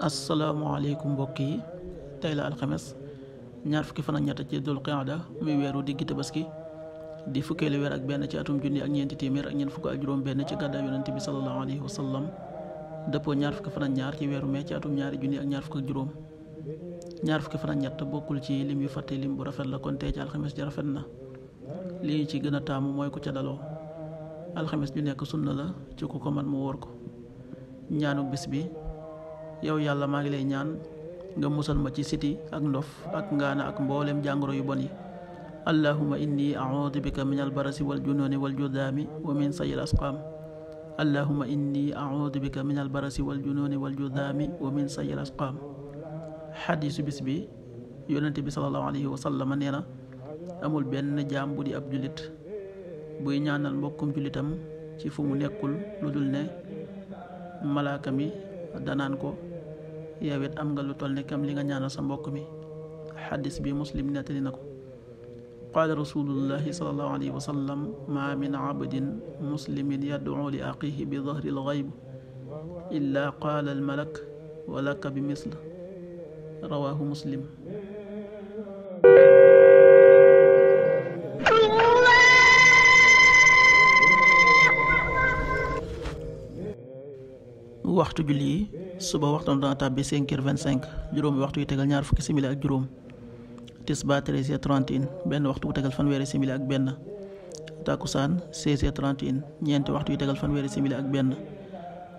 asalaamaaleykum mbokk yi, tey la alxames ñaar fukki fan ak ñett ci dul qaada muy weeru diggi tabaski di fukkeelu weer ak benn ci atum junni ak ñeenti téeméer ak ñeent fukk ak juróom benn ci gàddaay yonent bi sallallahu alayhi wa sallam dëppoo ñaar fukki fan ak ñaar ci weeru mee ci atum ñaari junni ak ñaar fukk ak juróom. ñaar fukki fan ak ñett bokkul ci lim yu fàtte lim bu rafet la, kon tey ci alxames ji rafet na. li ñu ci gën a taamu mooy ku ca daloo. alxames ju nekk sunna la ci ku ko man mu wóor ko. ñaanu bis bi: yow yàlla, maa ngi lay ñaan nga musal ma ci siti ak ndof ak ngaana ak mboolem jàngoro yu bon yi. allahumma inni a'udhu bika min albarasi wal jununi wal judaami wa min sayil asqaam. allahumma inni a'udhu bika min albarasi wal jununi wal judaami wa min sayil asqaam. xadiisu bis bi: yonente bi sallallahu alayhi wa sallam nee na amul benn jaam bu di ab jullit buy ñaanal mbokkum jullitam ci fu mu nekkul lu dul ne malaaka mi danaan ko yow it am nga lu toll ne kam li nga ñaanal sa mbokk mi. xadis bi muslim nettali na ko. qaala rasulullahi sallallahu alayhi wa sallam: ma min abdin muslimin yad'u li axihi bi dahri lgayb illa qaala almalak wa laka bi misl. rawaahu muslim. waxtu julli yi: suba waxtam dana tàbbi 5h25, juróomi waxtu yu tegal ñaar fukki simili ak juróom. tisbaar 13h31, benn waxtu bu tegal fanweeri simili ak benn. takkusaan 16h31, ñeenti waxtu yu tegal fanweeri simili ak benn.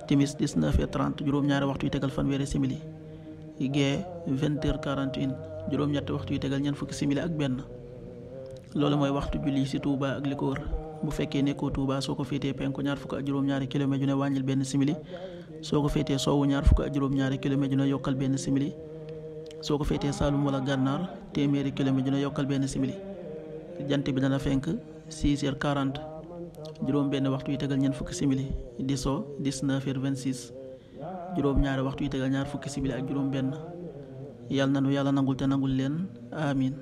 timis 19h30, juróom-ñaari waxtu yu tegal fanweeri simili. gee 20h41, juróom-ñetti waxtu yu tegal ñeent fukki simili ak benn. loolu mooy waxtu julli ci Touba ak li ko wër. bu fekkee nekkoo Touba, soo ko féetee penku ñaar fukk ak juróom-ñaari kilomètre ju ne wàññil benn simili. soo ko féetee sowwu ñaar fukk ak juróom-ñaari kilomètre ju ne yokkal benn simili. soo ko féetee Saalum wala Gànnaar téeméeri kilomètre ju ne yokkal benn simili. jant bi dana fenk 6h40, juróom benn waxtu yu tegal ñeent fukki simili. di so 19h26, juróom-ñaari waxtu yu tegal ñaar fukki simili ak juróom benn. yàlla na nu yàlla nangul te nangul leen, amin.